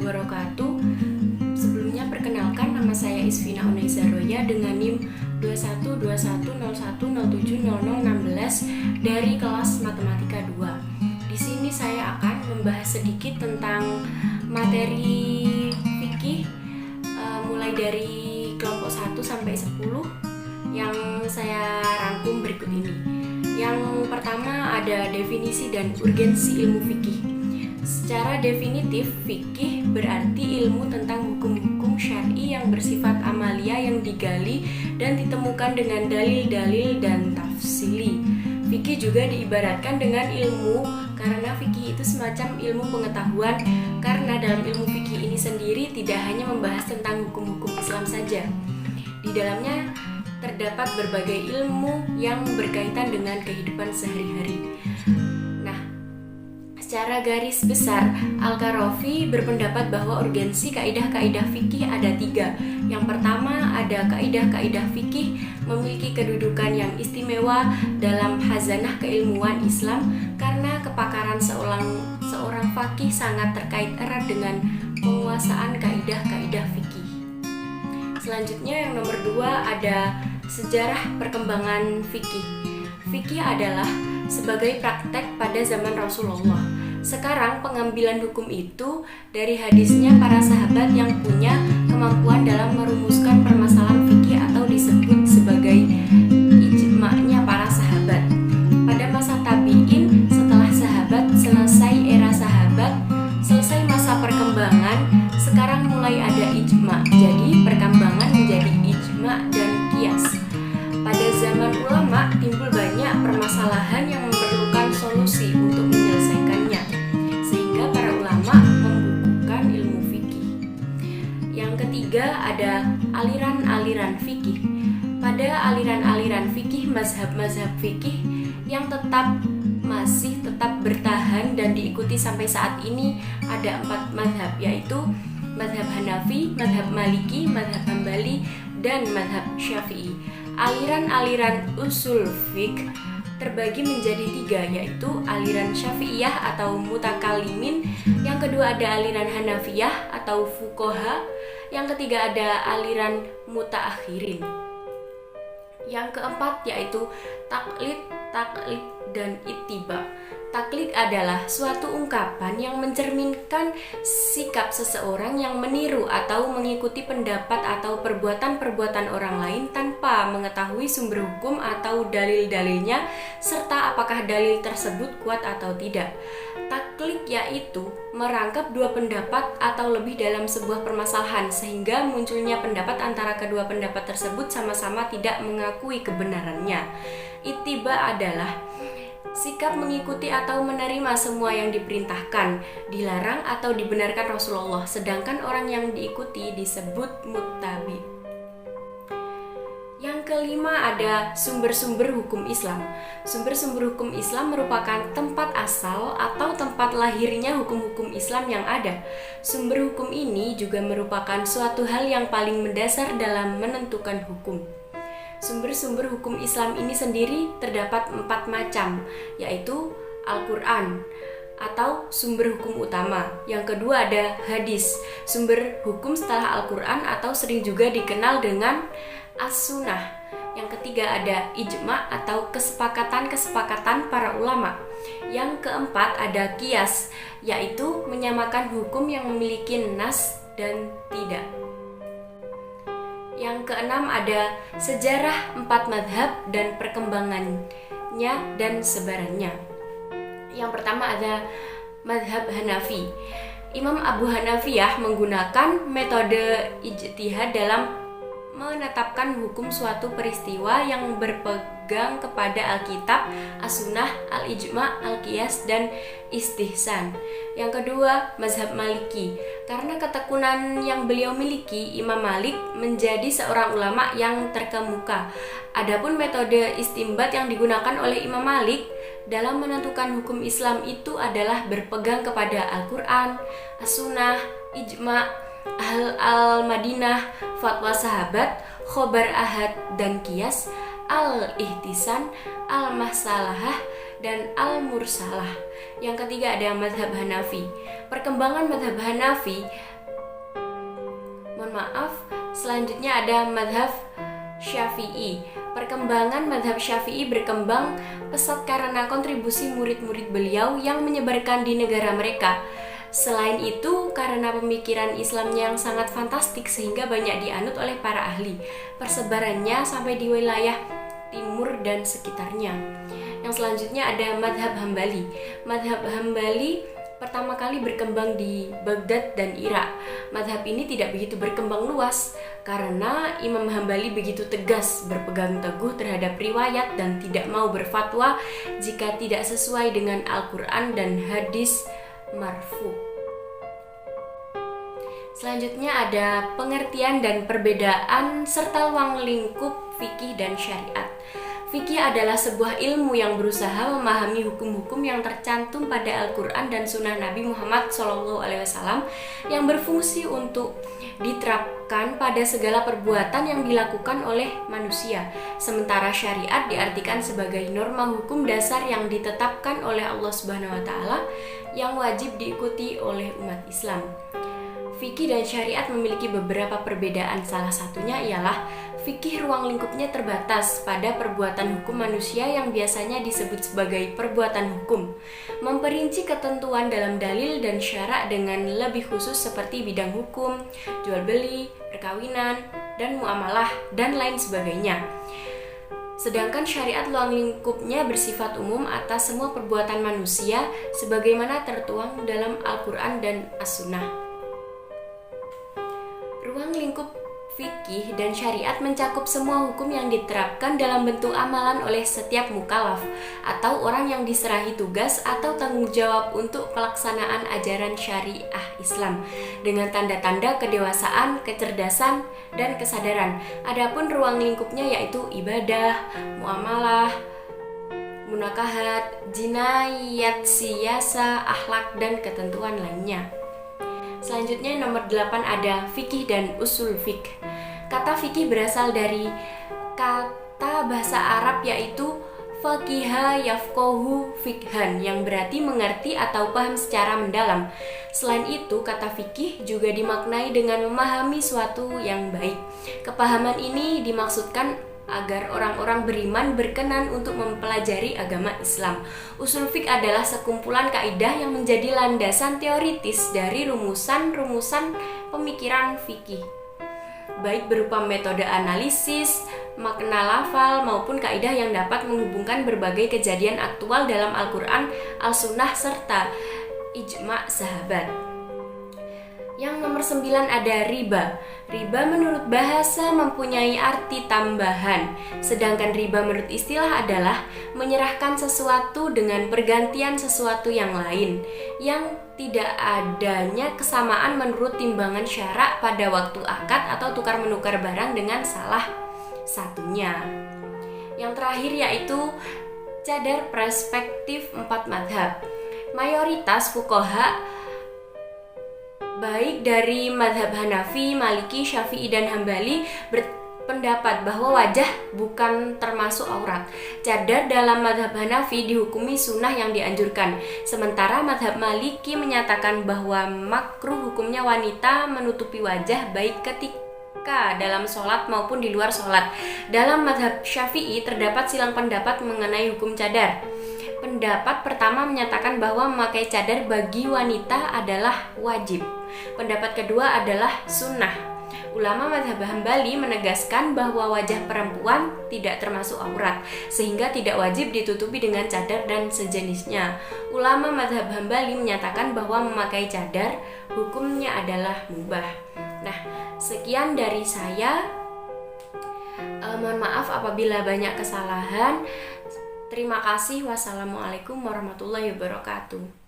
wabarakatuh. Sebelumnya perkenalkan, nama saya Isfina Unaiza Roya dengan NIM 212101070016 dari kelas Matematika 2. Di sini saya akan membahas sedikit tentang materi fikih mulai dari kelompok 1 sampai 10 yang saya rangkum berikut ini. Yang pertama ada definisi dan urgensi ilmu fikih. Secara definitif, fikih berarti ilmu tentang hukum-hukum syar'i yang bersifat amalia yang digali dan ditemukan dengan dalil-dalil dan tafsili. Fikih juga diibaratkan dengan ilmu karena fikih itu semacam ilmu pengetahuan, karena dalam ilmu fikih ini sendiri tidak hanya membahas tentang hukum-hukum Islam saja. Di dalamnya terdapat berbagai ilmu yang berkaitan dengan kehidupan sehari-hari. Nah, secara garis besar, Al-Karafi berpendapat bahwa urgensi kaidah-kaidah fikih ada 3. Yang pertama ada kaidah-kaidah fikih memiliki kedudukan yang istimewa dalam khazanah keilmuan Islam karena kepakaran seorang faqih sangat terkait erat dengan penguasaan kaidah-kaidah fikih. Selanjutnya yang nomor 2 ada sejarah perkembangan fikih. Fikih adalah sebagai praktek pada zaman Rasulullah. Sekarang pengambilan hukum itu dari hadisnya para sahabat yang punya kemampuan dalam merumuskan permasalahan fikih atau disebut sebagai ijma'nya para sahabat. Pada masa tabi'in, setelah sahabat selesai era sahabat, selesai masa perkembangan, sekarang mulai ada ijma'. Jadi perkembangan menjadi ijma' dan qiyas. Pada zaman ulama timbul banyak permasalahan yang memerlukan solusi untuk menyelesaikannya, sehingga para ulama membukukan ilmu fikih. Yang ketiga ada aliran-aliran fikih. Pada aliran-aliran fikih, mazhab-mazhab fikih yang masih tetap bertahan dan diikuti sampai saat ini ada 4 mazhab, yaitu mazhab Hanafi, mazhab Maliki, mazhab Hambali, dan mazhab Syafi'i. Aliran-aliran usul fiqh terbagi menjadi 3, yaitu aliran Syafi'iyah atau mutakalimin, yang kedua ada aliran Hanafiyah atau fuqaha, yang ketiga ada aliran mutaakhirin. Yang keempat yaitu taklid, dan ittiba. Taklid adalah suatu ungkapan yang mencerminkan sikap seseorang yang meniru atau mengikuti pendapat atau perbuatan-perbuatan orang lain tanpa mengetahui sumber hukum atau dalil-dalilnya serta apakah dalil tersebut kuat atau tidak. Taklid yaitu merangkap 2 pendapat atau lebih dalam sebuah permasalahan sehingga munculnya pendapat antara kedua pendapat tersebut sama-sama tidak mengakui kebenarannya. Ittiba adalah sikap mengikuti atau menerima semua yang diperintahkan, dilarang atau dibenarkan Rasulullah, sedangkan orang yang diikuti disebut muttabi. Yang kelima ada sumber-sumber hukum Islam. Sumber-sumber hukum Islam merupakan tempat asal atau tempat lahirnya hukum-hukum Islam yang ada. Sumber hukum ini juga merupakan suatu hal yang paling mendasar dalam menentukan hukum. Sumber-sumber hukum Islam ini sendiri terdapat 4 macam, yaitu Al-Quran atau sumber hukum utama. Yang kedua ada hadis, sumber hukum setelah Al-Quran atau sering juga dikenal dengan As-Sunnah. Yang ketiga ada ijma' atau kesepakatan-kesepakatan para ulama. Yang keempat ada qiyas, yaitu menyamakan hukum yang memiliki nas dan tidak. Yang keenam ada sejarah 4 madhab dan perkembangannya dan sebarannya. Yang pertama ada madhab Hanafi. Imam Abu Hanafiyah menggunakan metode ijtihad dalam menetapkan hukum suatu peristiwa yang berpegang kepada Alkitab, As-Sunnah, Al-Ijma', Al-Qiyas, dan Istihsan. Yang kedua, mazhab Maliki. Karena ketekunan yang beliau miliki, Imam Malik menjadi seorang ulama yang terkemuka. Adapun metode istimbat yang digunakan oleh Imam Malik dalam menentukan hukum Islam itu adalah berpegang kepada Al-Quran, As-Sunnah, Ijma', Al-Madinah, fatwa sahabat, khobar ahad dan qiyas, al-ihtisan, al-masalahah, dan al-mursalah. Yang ketiga ada mazhab Hanafi. Perkembangan mazhab Hanafi Mohon maaf, selanjutnya ada madhab Syafi'i. Perkembangan madhab Syafi'i berkembang pesat karena kontribusi murid-murid beliau yang menyebarkan di negara mereka. Selain itu, karena pemikiran Islamnya yang sangat fantastik sehingga banyak dianut oleh para ahli. Persebarannya sampai di wilayah timur dan sekitarnya. Yang selanjutnya ada madhab Hambali. Madhab Hambali pertama kali berkembang di Baghdad dan Irak. Madhab ini tidak begitu berkembang luas karena Imam Hambali begitu tegas berpegang teguh terhadap riwayat dan tidak mau berfatwa jika tidak sesuai dengan Al-Quran dan hadis marfu. Selanjutnya ada pengertian dan perbedaan serta ruang lingkup fikih dan syariat. Fikih adalah sebuah ilmu yang berusaha memahami hukum-hukum yang tercantum pada Al-Quran dan Sunnah Nabi Muhammad SAW yang berfungsi untuk diterapkan pada segala perbuatan yang dilakukan oleh manusia. Sementara syariat diartikan sebagai norma hukum dasar yang ditetapkan oleh Allah SWT yang wajib diikuti oleh umat Islam. Fikih dan syariat memiliki beberapa perbedaan, salah satunya ialah fikih ruang lingkupnya terbatas pada perbuatan hukum manusia yang biasanya disebut sebagai perbuatan hukum, memperinci ketentuan dalam dalil dan syarak dengan lebih khusus seperti bidang hukum, jual beli, perkawinan, dan muamalah, dan lain sebagainya. Sedangkan syariat ruang lingkupnya bersifat umum atas semua perbuatan manusia sebagaimana tertuang dalam Al-Quran dan As-Sunnah. Ruang lingkup fikih dan syariat mencakup semua hukum yang diterapkan dalam bentuk amalan oleh setiap mukallaf atau orang yang diserahi tugas atau tanggung jawab untuk pelaksanaan ajaran syariah Islam dengan tanda-tanda kedewasaan, kecerdasan, dan kesadaran. Adapun ruang lingkupnya yaitu ibadah, muamalah, munakahat, jinayat, siyasa, akhlak, dan ketentuan lainnya. Selanjutnya nomor 8 ada fikih dan usul fikih. Kata fikih berasal dari kata bahasa Arab yaitu faqiha yafqahu fikhan yang berarti mengerti atau paham secara mendalam. Selain itu, kata fikih juga dimaknai dengan memahami suatu yang baik. Kepahaman ini dimaksudkan agar orang-orang beriman berkenan untuk mempelajari agama Islam. Usul fiqh adalah sekumpulan kaidah yang menjadi landasan teoritis dari rumusan-rumusan pemikiran fikih, baik berupa metode analisis, makna lafal, maupun kaidah yang dapat menghubungkan berbagai kejadian aktual dalam Al-Quran, Al-Sunnah, serta ijma' sahabat. Yang nomor 9 ada riba. Riba menurut bahasa mempunyai arti tambahan, sedangkan riba menurut istilah adalah menyerahkan sesuatu dengan pergantian sesuatu yang lain, yang tidak adanya kesamaan menurut timbangan syarak pada waktu akad atau tukar-menukar barang dengan salah satunya. Yang terakhir yaitu cadar perspektif 4 madhab. Mayoritas fuqaha baik dari madhab Hanafi, Maliki, Syafi'i, dan Hambali berpendapat bahwa wajah bukan termasuk aurat. Cadar dalam madhab Hanafi dihukumi sunnah yang dianjurkan, sementara madhab Maliki menyatakan bahwa makruh hukumnya wanita menutupi wajah baik ketika dalam sholat maupun di luar sholat. Dalam madhab Syafi'i terdapat silang pendapat mengenai hukum cadar. Pendapat pertama menyatakan bahwa memakai cadar bagi wanita adalah wajib. Pendapat kedua adalah sunnah. Ulama madhab Hambali menegaskan bahwa wajah perempuan tidak termasuk aurat, sehingga tidak wajib ditutupi dengan cadar dan sejenisnya. Ulama madhab Hambali menyatakan bahwa memakai cadar hukumnya adalah mubah. Nah, sekian dari saya. Mohon maaf apabila banyak kesalahan. Terima kasih. Wassalamualaikum warahmatullahi wabarakatuh.